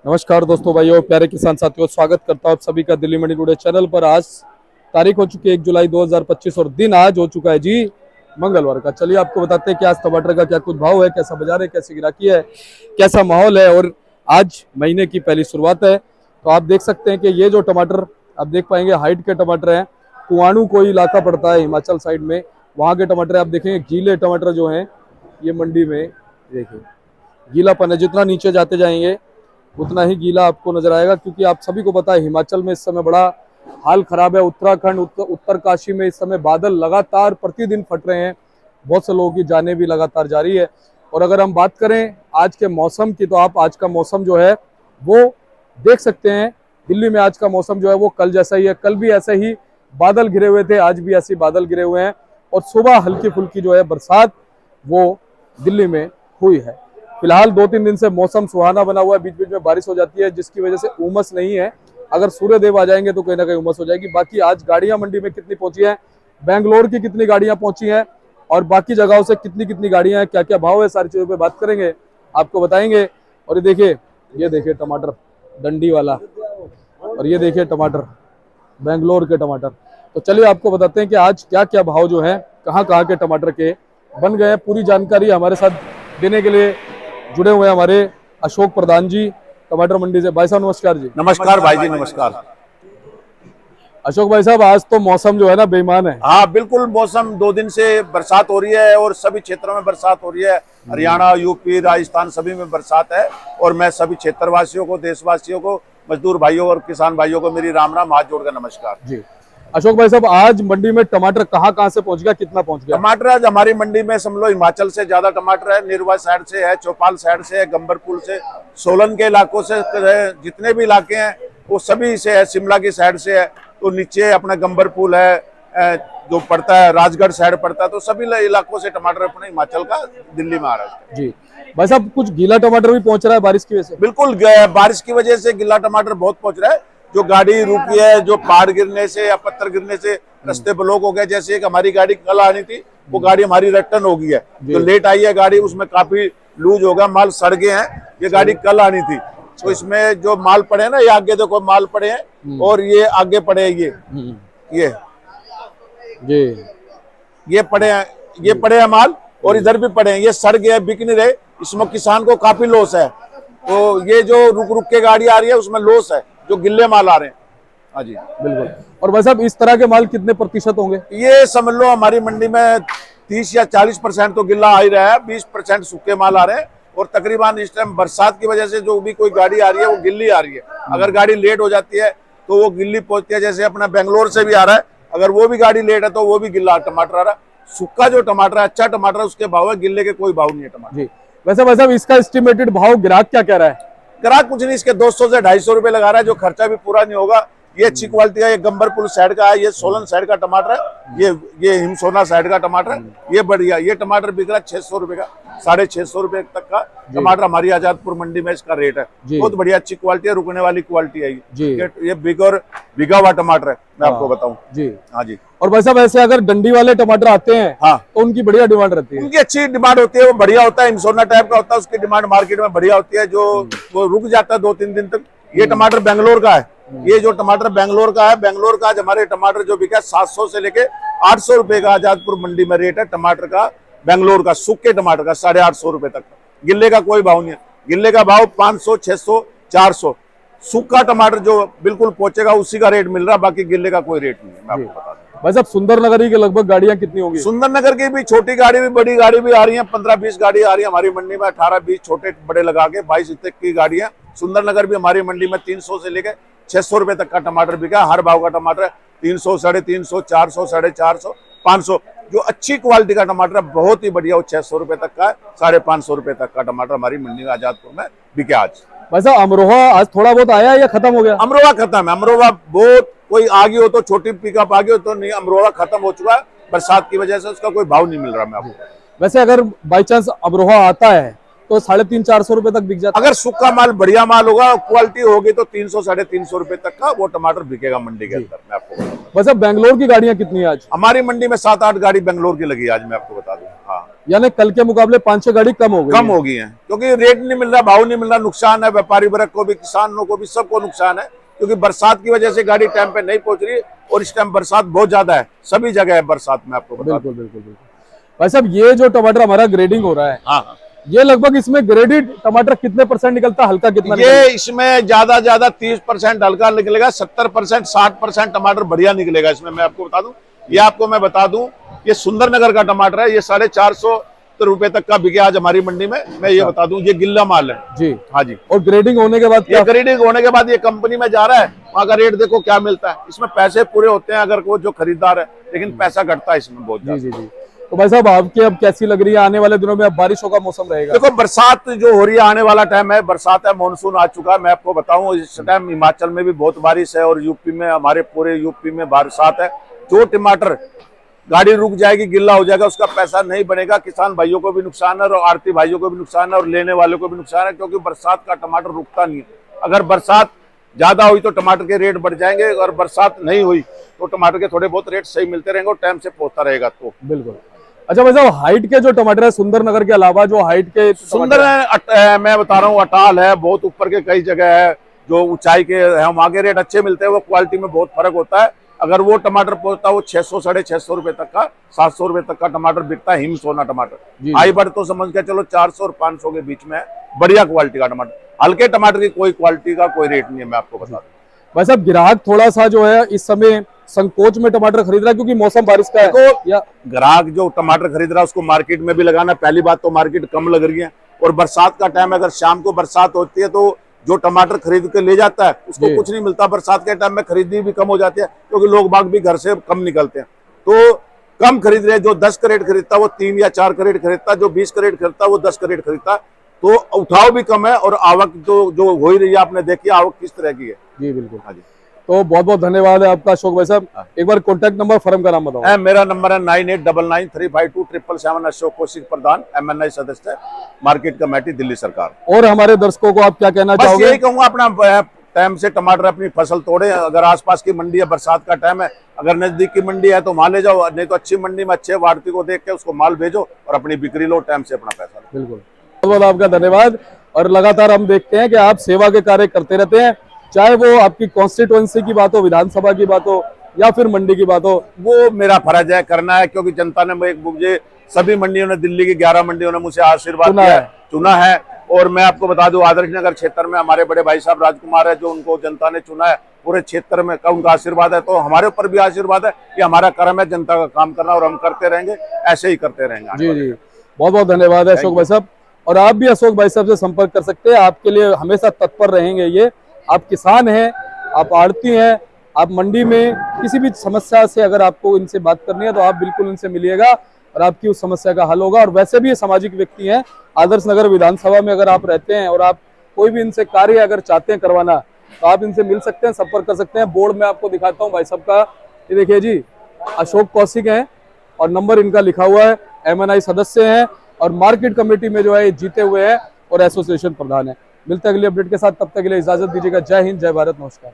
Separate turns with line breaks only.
नमस्कार दोस्तों, भाइयों, प्यारे किसान साथियों, स्वागत करता हूं आप सभी का दिल्ली मंडी टुडे चैनल पर। आज तारीख हो चुकी है 1 जुलाई 2025 और दिन आज हो चुका है जी मंगलवार का। चलिए आपको बताते हैं कि आज टमाटर का क्या कुछ भाव है, कैसा बाजार है, कैसी गिराकी है, कैसा माहौल है। और आज महीने की पहली शुरुआत है, तो आप देख सकते हैं कि ये जो टमाटर आप देख पाएंगे हाइट के टमाटर हैं। कुआणु कोई इलाका पड़ता है हिमाचल साइड में, वहाँ के टमाटर आप देखेंगे। गीले टमाटर जो हैं ये मंडी में देखिए गीलापन है, जितना नीचे जाते जाएंगे उतना ही गीला आपको नजर आएगा, क्योंकि आप सभी को पता है हिमाचल में इस समय बड़ा हाल खराब है। उत्तराखंड उत्तरकाशी में इस समय बादल लगातार प्रतिदिन फट रहे हैं, बहुत से लोगों की जानें भी लगातार जारी है। और अगर हम बात करें आज के मौसम की, तो आप आज का मौसम जो है वो देख सकते हैं। दिल्ली में आज का मौसम जो है वो कल जैसा ही है, कल भी ऐसे ही बादल घिरे हुए थे, आज भी ऐसे ही बादल घिरे हुए हैं। और सुबह हल्की फुल्की जो है बरसात वो दिल्ली में हुई है। फिलहाल 2-3 दिन से मौसम सुहाना बना हुआ है, बीच बीच में बारिश हो जाती है, जिसकी वजह से उमस नहीं है। अगर सूर्य देव आ जाएंगे तो कहीं ना कहीं उमस हो जाएगी। बाकी आज गाड़ियां मंडी में कितनी पहुंची हैं, बेंगलोर की कितनी गाड़ियां पहुंची हैं और बाकी जगहों से कितनी कितनी गाड़ियां हैं, क्या क्या भाव है, सारी चीजों पे बात करेंगे, आपको बताएंगे। और ये देखिए टमाटर डंडी वाला, और ये देखिए टमाटर बेंगलोर के टमाटर। तो चलिए आपको बताते हैं कि आज क्या क्या भाव जो है, कहाँ के टमाटर के बन गए। पूरी जानकारी हमारे साथ देने के लिए जुड़े हुए हैं हमारे अशोक प्रधान जी टमाटर मंडी से। भाई साहब नमस्कार जी।
नमस्कार भाई जी, नमस्कार।
अशोक भाई साहब, आज तो मौसम जो है ना बेईमान है।
हाँ बिल्कुल, मौसम 2 दिन से बरसात हो रही है और सभी क्षेत्रों में बरसात हो रही है। हरियाणा, यूपी, राजस्थान सभी में बरसात है। और मैं सभी क्षेत्रवासियों को, देशवासियों को, मजदूर भाइयों और किसान भाइयों को मेरी राम राम, हाथ जोड़कर नमस्कार
जी। अशोक भाई साहब, आज मंडी में टमाटर कहाँ से पहुंच गया, कितना पहुंच गया?
टमाटर आज हमारी मंडी में समझ लो हिमाचल से ज्यादा टमाटर है। निरवा साइड से है, चौपाल साइड से है, गंबरपुर से, सोलन के इलाकों से, जितने भी इलाके हैं वो सभी से है। शिमला की साइड से है, तो नीचे अपना गंबरपुर है जो पड़ता है, राजगढ़ साइड पड़ता है, तो सभी इलाकों से टमाटर अपने हिमाचल का दिल्ली में आ रहा है
जी। भाई साहब, कुछ गीला टमाटर भी पहुंच रहा है बारिश की वजह से?
बिल्कुल, बारिश की वजह से गीला टमाटर बहुत पहुंच रहा है। जो गाड़ी रुकी है, जो पहाड़ गिरने से या पत्थर गिरने से रास्ते ब्लॉक हो गए, जैसे एक हमारी गाड़ी कल आनी थी, वो गाड़ी हमारी रिटर्न हो गई है, जो लेट आई है गाड़ी, उसमें काफी लूज हो गया, माल सड़ गए हैं। ये गाड़ी कल आनी थी, तो इसमें जो माल पड़े हैं ना, ये आगे देखो माल पड़े हैं और ये आगे पड़े हैं, ये पड़े हैं माल, और इधर भी पड़े हैं, ये सड़ गए, बिक नहीं रहे। इसमें किसान को काफी लॉस है। तो ये जो रुक के गाड़ी आ रही है उसमें लॉस है, जो गिल्ले माल आ रहे हैं। हाँ जी
बिल्कुल। और भाई साहब, इस तरह के माल कितने प्रतिशत होंगे?
ये समझ लो हमारी मंडी में 30 या 40% तो गिल्ला आ ही रहा है, 20% सूखे माल आ रहे हैं। और तकरीबन इस टाइम बरसात की वजह से जो भी कोई गाड़ी आ रही है वो गिल्ली आ रही है। अगर गाड़ी लेट हो जाती है तो वो गिल्ली पहुंचती है। जैसे अपना बेंगलोर से भी आ रहा है, अगर वो भी गाड़ी लेट है तो वो भी गिल्ला टमाटर आ रहा है। सूखा जो टमाटर है, अच्छा टमाटर, उसके भाव है, गिल्ले के कोई भाव नहीं है टमाटर
जी। वैसे भाई साहब, इसका एस्टिमेटेड भाव ग्राहक क्या कह रहा है?
ग्राहक कुछ नहीं, इसके 200 से 250 रुपए लगा रहा है, जो खर्चा भी पूरा नहीं होगा। ये अच्छी क्वालिटी का, ये गंबरपुर साइड का है, ये सोलन साइड का टमाटर है, ये हिमसोना साइड का टमाटर है, ये बढ़िया। ये टमाटर बिक रहा है 600 रुपए का, 650 रुपए तक का टमाटर हमारी आजादपुर मंडी में इसका रेट है। बहुत बढ़िया, अच्छी क्वालिटी है, रुकने वाली क्वालिटी है ये बिगा हुआ टमाटर है, मैं आपको बताऊं जी। हाँ जी।
और भाई साहब, ऐसे अगर डंडी वाले टमाटर आते हैं, हाँ, तो उनकी बढ़िया डिमांड रहती है?
उनकी अच्छी डिमांड होती है, वो बढ़िया होता है, हिमसोना टाइप का होता है, उसकी डिमांड मार्केट में बढ़िया होती है। जो वो रुक जाता है 2-3 दिन तक। ये टमाटर बेंगलोर का है, ये जो टमाटर बेंगलोर का है, बेंगलोर का आज हमारे टमाटर जो बिका 700 से लेके 800 रुपए का आजादपुर मंडी में रेट है टमाटर का, बेंगलोर का सूखे टमाटर का 850 रुपए तक। गिल्ले का कोई भाव नहीं है, गिल्ले का भाव 500, 600, 400। सूखा टमाटर जो बिल्कुल पहुंचेगा उसी का रेट मिल रहा है, बाकी गिल्ले का कोई रेट नहीं है, मैं आपको बता दूं।
भाई साहब, सुंदरनगर की लगभग गाड़ियां कितनी होंगी?
सुंदरनगर की भी छोटी गाड़ी भी, बड़ी गाड़ी भी आ रही है, 15-20 गाड़ी आ रही है हमारी मंडी में, 18-20 छोटे बड़े लगा के 22 तक की गाड़ियां। सुंदरनगर भी हमारी मंडी में 300 से लेकर 600 रुपए तक का टमाटर बिका। हर भाव का टमाटर है, 300, 350, 400, 450, 500। जो अच्छी क्वालिटी का टमाटर है, बहुत ही बढ़िया, वो 600 रुपए तक का है, 550 रुपए तक का टमाटर हमारी मंडी में आजादपुर में बिका आज।
वैसा अमरोहा आज थोड़ा बहुत आया या खत्म हो गया?
अमरोहा खत्म है, अमरोहा बहुत कोई आ गई हो तो छोटी पिकअप आ गई हो तो नहीं, अमरोहा खत्म हो चुका है, बरसात की वजह से उसका कोई भाव नहीं मिल रहा। मैं आपको
वैसे अगर बाई चांस अमरोहा आता है तो 350-400 रुपए तक बिक जाता है।
अगर सूखा माल, बढ़िया माल होगा, क्वालिटी होगी, तो 300, 350 रुपए तक का वो टमाटर बिकेगा मंडी के अंदर। मैं आपको
वैसे बेंगलोर की गाड़ियां कितनी है आज?
हमारी मंडी में 7-8 गाड़ी बेंगलोर की लगी आज, मैं आपको बता दूं। हाँ।
यानी कल के मुकाबले 5-6 गाड़ी कम हो गई
कम हो गई है, क्योंकि रेट नहीं मिल रहा, भाव नहीं मिल रहा, नुकसान है व्यापारी वर्ग को भी, किसानों को भी, सबको नुकसान है, क्योंकि बरसात की वजह से गाड़ी टाइम पे नहीं पहुंच रही और इस टाइम बरसात बहुत ज्यादा है, सभी जगह है बरसात में, आपको बता
बिल्कुल बिल्कुल बिल्कुल। भाई साहब ये जो टमाटर हमारा ग्रेडिंग हो रहा है,
हाँ,
ये लगभग इसमें ग्रेडेड टमाटर कितने % निकलता है, हल्का कितना
ये इसमें ज्यादा 30% हल्का निकलेगा, 70% 60% टमाटर बढ़िया निकलेगा इसमें। मैं आपको बता दूं, ये आपको मैं बता दूं, ये सुंदरनगर का टमाटर है, ये 450 रुपए तक का बिके आज हमारी मंडी में। मैं ये बता दूं, ये गिल्ला माल है
जी।
हाँ जी।
और ग्रेडिंग होने के बाद
ये ग्रेडिंग होने के बाद ये कंपनी में जा रहा है, वहां का रेट देखो क्या मिलता है। इसमें पैसे पूरे होते हैं अगर वो जो खरीदार है, लेकिन पैसा घटता है इसमें बहुत
जी जी जी। तो भाई साहब आपकी अब कैसी लग रही है, आने वाले दिनों में अब बारिशों का मौसम रहेगा?
देखो बरसात जो हो रही है, आने वाला टाइम है, बरसात है, मानसून आ चुका है। मैं आपको बताऊं, इस टाइम हिमाचल में भी बहुत बारिश है और यूपी में, हमारे पूरे यूपी में बरसात है। जो टमाटर गाड़ी रुक जाएगी, गिल्ला हो जाएगा, उसका पैसा नहीं बनेगा, किसान भाइयों को भी नुकसान है और आड़ती भाइयों को भी नुकसान है और लेने वालों को भी नुकसान है, क्योंकि बरसात का टमाटर रुकता नहीं है। अगर बरसात ज्यादा हुई तो टमाटर के रेट बढ़ जाएंगे, अगर बरसात नहीं हुई तो टमाटर के थोड़े बहुत रेट सही मिलते रहेंगे और टाइम से पहुंचता रहेगा। तो
बिल्कुल। अच्छा भाई साहब, हाइट के जो टमाटर है सुंदरनगर के अलावा, जो हाइट के
सुंदर मैं बता रहा हूँ, अटाल है, बहुत ऊपर के कई जगह है, जो ऊंचाई के है वहां के रेट अच्छे मिलते हैं, वो क्वालिटी में बहुत फर्क होता है। अगर वो टमाटर पहुंचता है वो 600 650 रुपए तक का, 700 रुपए तक का टमाटर बिकता है, हिम सोना टमाटर। हाई बढ़ तो समझ के चलो 400 और 500 के बीच में है, बढ़िया क्वालिटी का टमाटर। हल्के टमाटर की कोई क्वालिटी का कोई रेट नहीं है, मैं आपको बता दूं।
भाई साहब ग्राहक थोड़ा सा जो है इस समय संकोच में टमाटर खरीद रहा है, क्योंकि मौसम बारिश का है, या
ग्राहक जो टमाटर खरीद रहा है उसको मार्केट में भी लगाना। पहली बात तो मार्केट कम लग रही है, और बरसात का टाइम, अगर शाम को बरसात होती है तो जो टमाटर खरीद के ले जाता है उसको कुछ नहीं मिलता। बरसात के टाइम में खरीदी भी कम हो जाती है, क्योंकि लोग बाग भी घर से कम निकलते हैं, तो कम खरीद रहे हैं। जो 10 कैरेट खरीदता है वो 3 या 4 कैरेट खरीदता है, जो 20 कैरेट खरीदता है वो 10 कैरेट खरीदता है। तो उठाव भी कम है और आवक जो हो ही रही है, आपने देखी आवक किस तरह की है।
जी बिल्कुल।
हाँ जी।
तो बहुत बहुत धन्यवाद है आपका अशोक भाई साहब। एक बार कॉन्टैक्ट नंबर, फर्म का नाम बताओ।
मेरा नंबर है 9899352777। अशोक कौशिक प्रधान, MNI सदस्य, मार्केट कमेटी, दिल्ली सरकार।
और हमारे दर्शकों को आप क्या कहना
बस
चाहोगे?
यही कहूंगा, अपना टाइम से टमाटर अपनी फसल तोड़े। अगर आसपास की मंडी है, बरसात का टाइम है, अगर नजदीक की मंडी है तो वहां ले जाओ, नहीं तो अच्छी मंडी में अच्छे वाड़ती को देख के उसको माल भेजो और अपनी बिक्री लो, टाइम से अपना पैसा लो।
बिल्कुल, बहुत बहुत आपका धन्यवाद। और लगातार हम देखते हैं कि आप सेवा के कार्य करते रहते हैं, चाहे वो आपकी कॉन्स्टिट्यूएंसी की बात हो, विधानसभा की बात हो, या फिर मंडी की बात हो।
वो मेरा फर्ज है, करना है, क्योंकि जनता ने मुझे सभी मंडियों ने, दिल्ली की 11 मंडियों ने मुझे आशीर्वाद दिया, चुना है। और मैं आपको बता दूं, आदर्श नगर क्षेत्र में हमारे बड़े भाई साहब राजकुमार है, जो उनको जनता ने चुना है, पूरे क्षेत्र में का उनका आशीर्वाद है। तो हमारे ऊपर भी आशीर्वाद है कि हमारा कर्म है जनता का काम करना, और हम करते रहेंगे, ऐसे ही करते रहेंगे।
जी जी, बहुत बहुत धन्यवाद है अशोक भाई साहब। और आप भी अशोक भाई साहब से संपर्क कर सकते हैं, आपके लिए हमेशा तत्पर रहेंगे। ये आप किसान हैं, आप आड़ती हैं, आप मंडी में किसी भी समस्या से अगर आपको इनसे बात करनी है तो आप बिल्कुल इनसे मिलिएगा और आपकी उस समस्या का हल होगा। और वैसे भी ये सामाजिक व्यक्ति हैं। आदर्श नगर विधानसभा में अगर आप रहते हैं और आप कोई भी इनसे कार्य अगर चाहते हैं करवाना, तो आप इनसे मिल सकते हैं, संपर्क कर सकते हैं। बोर्ड में आपको दिखाता हूँ भाई साहब का, ये देखिए जी, अशोक कौशिक हैं और नंबर इनका लिखा हुआ है। MNI सदस्य हैं और मार्केट कमेटी में जो है जीते हुए हैं और एसोसिएशन प्रधान है। मिलते हैं अगली अपडेट के साथ, तब तक के लिए इजाजत दीजिएगा। जय हिंद, जय भारत, नमस्कार।